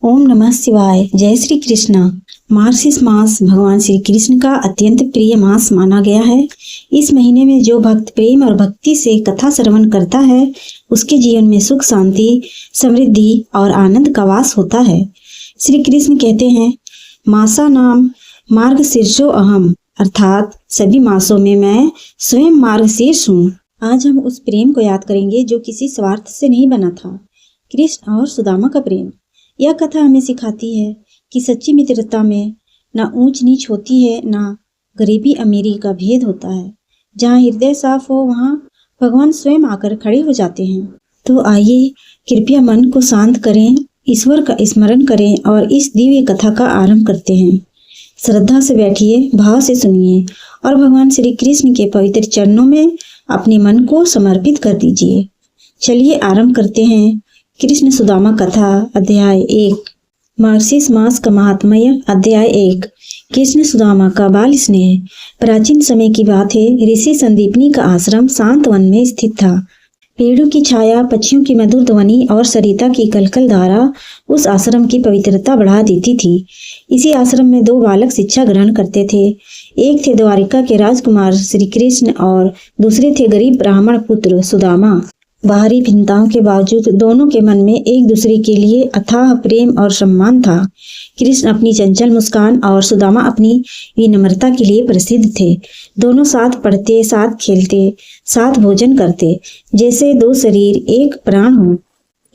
ओम नमः शिवाय। जय श्री कृष्णा। मार्गशीर्ष मास भगवान श्री कृष्ण का अत्यंत प्रिय मास माना गया है। इस महीने में जो भक्त प्रेम और भक्ति से कथा श्रवण करता है उसके जीवन में सुख, शांति, समृद्धि और आनंद का वास होता है। श्री कृष्ण कहते हैं, मासा नाम मार्गशीर्षो अहम, अर्थात सभी मासों में मैं स्वयं मार्गशीर्ष हूँ। आज हम उस प्रेम को याद करेंगे जो किसी स्वार्थ से नहीं बना था, कृष्ण और सुदामा का प्रेम। यह कथा हमें सिखाती है कि सच्ची मित्रता में ना ऊंच नीच होती है, ना गरीबी अमीरी का भेद होता है। जहाँ हृदय साफ हो वहाँ भगवान स्वयं आकर खड़े हो जाते हैं। तो आइए कृपया मन को शांत करें, ईश्वर का स्मरण करें और इस दिव्य कथा का आरंभ करते हैं। श्रद्धा से बैठिए, भाव से सुनिए और भगवान श्री कृष्ण के पवित्र चरणों में अपने मन को समर्पित कर दीजिए। चलिए आरंभ करते हैं। कृष्ण सुदामा कथा अध्याय 1। मार्गशीर्ष मास का महात्म्य अध्याय 1। कृष्ण सुदामा का बाल स्नेह। प्राचीन समय की बात है। ऋषि संदीपनी का आश्रम शांत वन में स्थित था। पेड़ों की छाया, पक्षियों की मधुर ध्वनि और सरिता की कलकल धारा उस आश्रम की पवित्रता बढ़ा देती थी। इसी आश्रम में 2 बालक शिक्षा ग्रहण करते थे। एक थे द्वारिका के राजकुमार श्री कृष्ण और दूसरे थे गरीब ब्राह्मण पुत्र सुदामा। बाहरी भिन्नताओं के बावजूद दोनों के मन में एक दूसरे के लिए अथाह प्रेम और सम्मान था। कृष्ण अपनी चंचल मुस्कान और सुदामा अपनी विनम्रता के लिए प्रसिद्ध थे। दोनों साथ पढ़ते, साथ खेलते, साथ भोजन करते, जैसे 2 शरीर एक प्राण हो।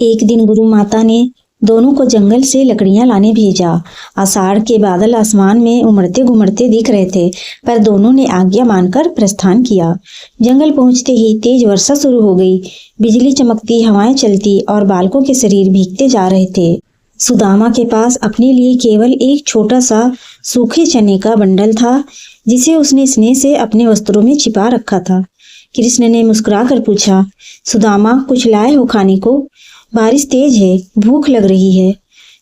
एक दिन गुरु माता ने दोनों को जंगल से लकड़ियां लाने भेजा। आषाढ़ के बादल आसमान में उमड़ते घुमड़ते दिख रहे थे, पर दोनों ने आज्ञा मानकर प्रस्थान किया। जंगल पहुंचते ही तेज वर्षा शुरू हो गई। बिजली चमकती, हवाएं चलती और बालकों के शरीर भीगते जा रहे थे। सुदामा के पास अपने लिए केवल एक छोटा सा सूखे चने का बंडल था, जिसे उसने स्नेह से अपने वस्त्रों में छिपा रखा था। कृष्ण ने मुस्कुरा कर पूछा, सुदामा, कुछ लाए हो खाने को? बारिश तेज है, भूख लग रही है।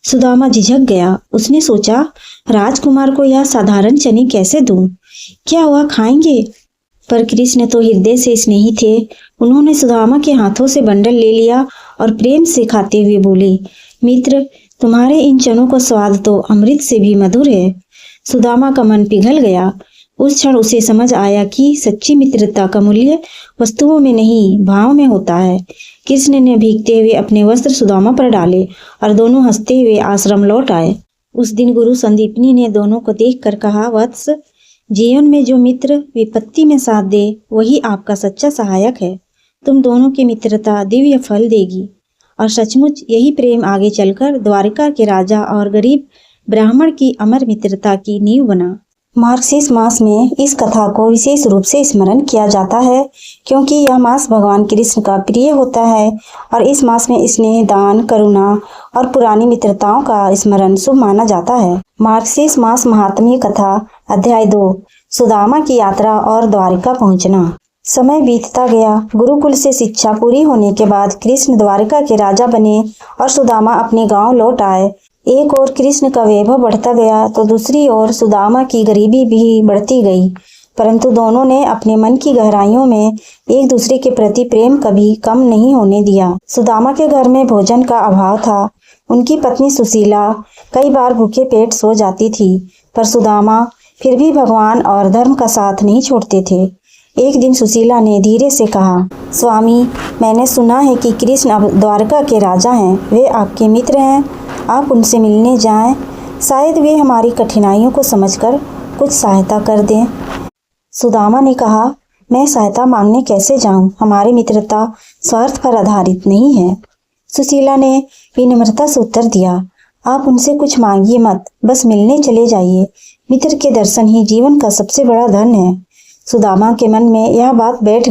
सुदामा झिझक गया। उसने सोचा, राजकुमार को यह साधारण चने कैसे दूं? क्या हुआ, खाएंगे? पर कृष्ण तो हृदय से स्नेही थे। उन्होंने सुदामा के हाथों से बंडल ले लिया और प्रेम से खाते हुए बोले, मित्र, तुम्हारे इन चनों का स्वाद तो अमृत से भी मधुर है। सुदामा का मन पिघल गया। उस क्षण उसे समझ आया कि सच्ची मित्रता का मूल्य वस्तुओं में नहीं, भाव में होता है। कृष्ण ने भीगते हुए अपने वस्त्र सुदामा पर डाले और दोनों हंसते हुए आश्रम लौट आए। उस दिन गुरु संदीपनी ने दोनों को देखकर कहा, वत्स, जीवन में जो मित्र विपत्ति में साथ दे वही आपका सच्चा सहायक है। तुम दोनों की मित्रता दिव्य फल देगी और सचमुच यही प्रेम आगे चलकर द्वारिका के राजा और गरीब ब्राह्मण की अमर मित्रता की नींव बना। मार्गशीर्ष मास में इस कथा को विशेष रूप से स्मरण किया जाता है, क्योंकि यह मास भगवान कृष्ण का प्रिय होता है और इस मास में स्नेह, दान, करुणा और पुरानी मित्रताओं का स्मरण शुभ माना जाता है। मार्गशीर्ष मास महात्म्य कथा अध्याय 2। सुदामा की यात्रा और द्वारिका पहुंचना। समय बीतता गया। गुरुकुल से शिक्षा पूरी होने के बाद कृष्ण द्वारिका के राजा बने और सुदामा अपने गांव लौट आए। एक ओर कृष्ण का वैभव बढ़ता गया तो दूसरी ओर सुदामा की गरीबी भी बढ़ती गई, परंतु दोनों ने अपने मन की गहराइयों में एक दूसरे के प्रति प्रेम कभी कम नहीं होने दिया। सुदामा के घर में भोजन का अभाव था। उनकी पत्नी सुशीला कई बार भूखे पेट सो जाती थी, पर सुदामा फिर भी भगवान और धर्म का साथ नहीं छोड़ते थे। एक दिन सुशीला ने धीरे से कहा, स्वामी, मैंने सुना है कि कृष्ण अब द्वारका के राजा हैं। वे आपके मित्र हैं। आप उनसे मिलने जाएं। शायद वे हमारी कठिनाइयों को समझकर कुछ सहायता कर दें। सुदामा ने कहा, मैं सहायता मांगने कैसे जाऊं? हमारी मित्रता स्वार्थ पर आधारित नहीं है। सुशीला ने विनम्रता से उत्तर दिया, आप उनसे कुछ मांगिए मत, बस मिलने चले जाइए। मित्र के दर्शन ही जीवन का सबसे बड़ा धन है। सुदामा के मन में यह बात बैठ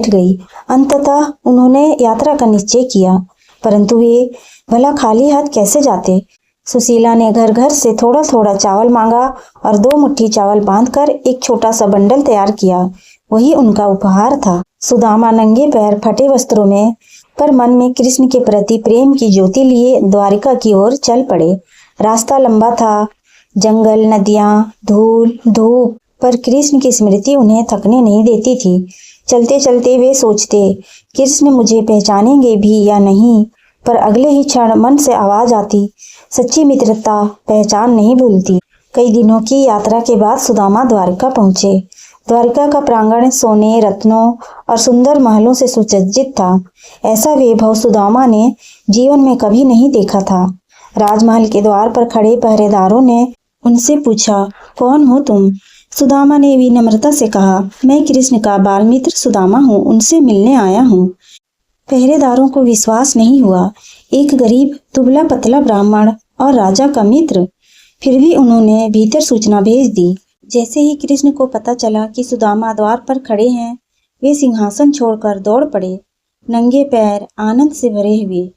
गई। अंततः उन्होंने यात्रा का निश्चय किया, परंतु वे भला खाली हाथ कैसे जाते? सुशीला ने घर घर से थोड़ा थोड़ा चावल मांगा और 2 मुट्ठी चावल बांधकर एक छोटा सा बंडल तैयार किया। वही उनका उपहार था। सुदामा नंगे पैर, फटे वस्त्रों में, पर मन में कृष्ण के प्रति प्रेम की ज्योति लिए द्वारिका की ओर चल पड़े। रास्ता लंबा था, जंगल, नदियां, धूल, धूप, पर कृष्ण की स्मृति उन्हें थकने नहीं देती थी। चलते चलते वे सोचते, कृष्ण मुझे पहचानेंगे भी या नहीं, पर अगले ही क्षण मन से आवाज आती, सच्ची मित्रता पहचान नहीं भूलती। कई दिनों की यात्रा के बाद सुदामा द्वारका पहुंचे। द्वारका का प्रांगण सोने, रत्नों और सुंदर महलों से सुसज्जित था। ऐसा वैभव सुदामा ने जीवन में कभी नहीं देखा था। राजमहल के द्वार पर खड़े पहरेदारों ने उनसे पूछा, कौन हो तुम? सुदामा ने विनम्रता से कहा, मैं कृष्ण का बाल मित्र सुदामा हूँ, उनसे मिलने आया हूँ। पहरेदारों को विश्वास नहीं हुआ, एक गरीब दुबला पतला ब्राह्मण और राजा का मित्र। फिर भी उन्होंने भीतर सूचना भेज दी। जैसे ही कृष्ण को पता चला कि सुदामा द्वार पर खड़े हैं, वे सिंहासन छोड़कर दौड़ पड़े, नंगे पैर, आनंद से भरे हुए।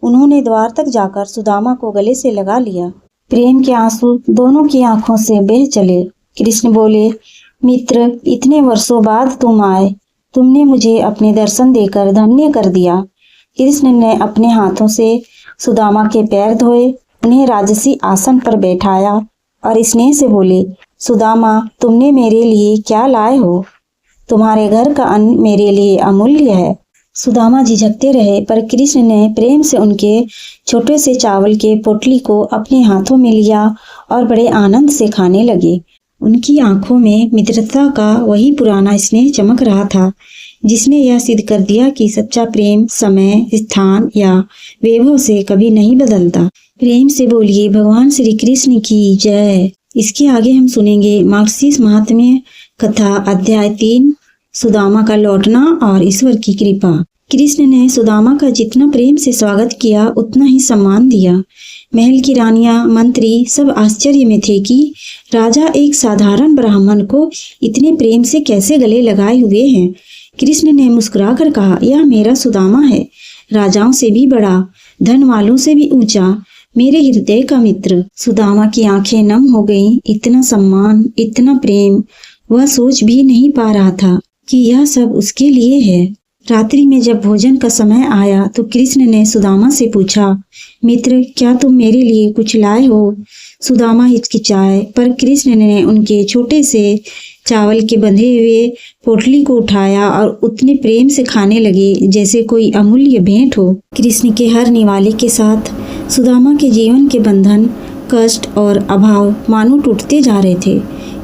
उन्होंने द्वार तक जाकर सुदामा को गले से लगा लिया। प्रेम के आंसू दोनों की आंखों से बह चले। कृष्ण बोले, मित्र, इतने वर्षों बाद तुम आए। तुमने मुझे अपने दर्शन देकर धन्य कर दिया। कृष्ण ने अपने हाथों से सुदामा के पैर धोए, उन्हें राजसी आसन पर बैठाया और स्नेह से बोले, सुदामा, तुमने मेरे लिए क्या लाए हो? तुम्हारे घर का अन्न मेरे लिए अमूल्य है। सुदामा झिझकते रहे, पर कृष्ण ने प्रेम से उनके छोटे से चावल के पोटली को अपने हाथों में लिया और बड़े आनंद से खाने लगे। उनकी आंखों में मित्रता का वही पुराना स्नेह चमक रहा था, जिसने यह सिद्ध कर दिया कि सच्चा प्रेम समय, स्थान या वैभव से कभी नहीं बदलता। प्रेम से बोलिए भगवान श्री कृष्ण की जय। इसके आगे हम सुनेंगे मार्क्सिस महात्म्य कथा अध्याय 3, सुदामा का लौटना और ईश्वर की कृपा। कृष्ण ने सुदामा का जितना प्रेम से स्वागत किया, उतना ही सम्मान दिया। महल की रानियां, मंत्री सब आश्चर्य में थे कि राजा एक साधारण ब्राह्मण को इतने प्रेम से कैसे गले लगाए हुए हैं। कृष्ण ने मुस्कुराकर कहा, यह मेरा सुदामा है, राजाओं से भी बड़ा, धन वालों से भी ऊंचा, मेरे हृदय का मित्र। सुदामा की आंखें नम हो गईं। इतना सम्मान, इतना प्रेम वह सोच भी नहीं पा रहा था कि यह सब उसके लिए है। रात्रि में जब भोजन का समय आया तो कृष्ण ने सुदामा से पूछा, मित्र, क्या तुम मेरे लिए कुछ लाए हो? सुदामा हिचकिचाए, पर कृष्ण ने उनके छोटे से चावल के बंधे हुए पोटली को उठाया और उतने प्रेम से खाने लगे जैसे कोई अमूल्य भेंट हो। कृष्ण के हर निवाले के साथ सुदामा के जीवन के बंधन, कष्ट और अभाव मानो टूटते जा रहे थे।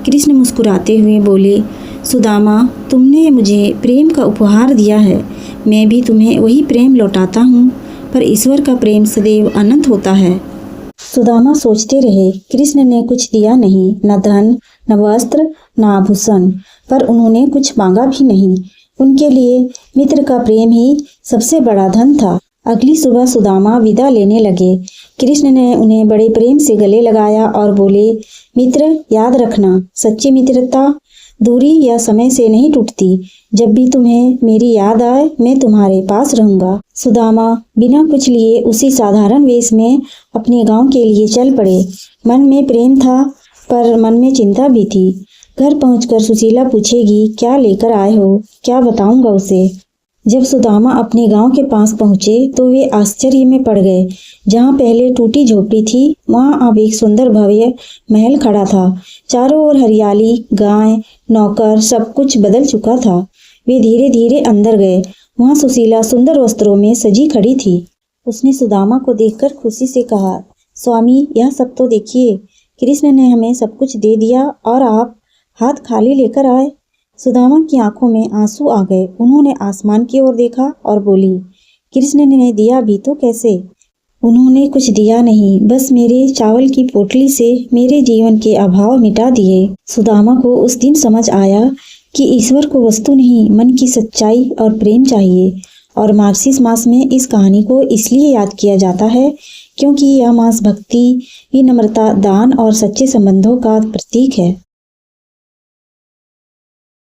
कृष्ण मुस्कुराते हुए बोले, सुदामा, तुमने मुझे प्रेम का उपहार दिया है, मैं भी तुम्हें वही प्रेम लौटाता हूँ, पर ईश्वर का प्रेम सदैव अनंत होता है। सुदामा सोचते रहे, कृष्ण ने कुछ दिया नहीं, न धन, न वस्त्र, न आभूषण, पर उन्होंने कुछ मांगा भी नहीं। उनके लिए मित्र का प्रेम ही सबसे बड़ा धन था। अगली सुबह सुदामा विदा लेने लगे। कृष्ण ने उन्हें बड़े प्रेम से गले लगाया और बोले, मित्र, याद रखना, सच्ची मित्रता दूरी या समय से नहीं टूटती। जब भी तुम्हें मेरी याद आए, मैं तुम्हारे पास रहूंगा। सुदामा बिना कुछ लिए उसी साधारण वेश में अपने गांव के लिए चल पड़े। मन में प्रेम था, पर मन में चिंता भी थी। घर पहुंचकर सुशीला पूछेगी, क्या लेकर आए हो? क्या बताऊंगा उसे? जब सुदामा अपने गांव के पास पहुंचे तो वे आश्चर्य में पड़ गए। जहां पहले टूटी झोपड़ी थी, वहां अब एक सुंदर भव्य महल खड़ा था। चारों ओर हरियाली, गाय, नौकर, सब कुछ बदल चुका था। वे धीरे धीरे अंदर गए। वहां सुशीला सुंदर वस्त्रों में सजी खड़ी थी। उसने सुदामा को देखकर खुशी से कहा, स्वामी, यह सब तो देखिए, कृष्ण ने हमें सब कुछ दे दिया और आप हाथ खाली लेकर आए। सुदामा की आंखों में आंसू आ गए। उन्होंने आसमान की ओर देखा और बोली, कृष्ण ने दिया भी तो कैसे? उन्होंने कुछ दिया नहीं, बस मेरे चावल की पोटली से मेरे जीवन के अभाव मिटा दिए। सुदामा को उस दिन समझ आया कि ईश्वर को वस्तु नहीं, मन की सच्चाई और प्रेम चाहिए। और मार्क्सिस मास में इस कहानी को इसलिए याद किया जाता है क्योंकि यह मास भक्ति, विनम्रता, दान और सच्चे संबंधों का प्रतीक है।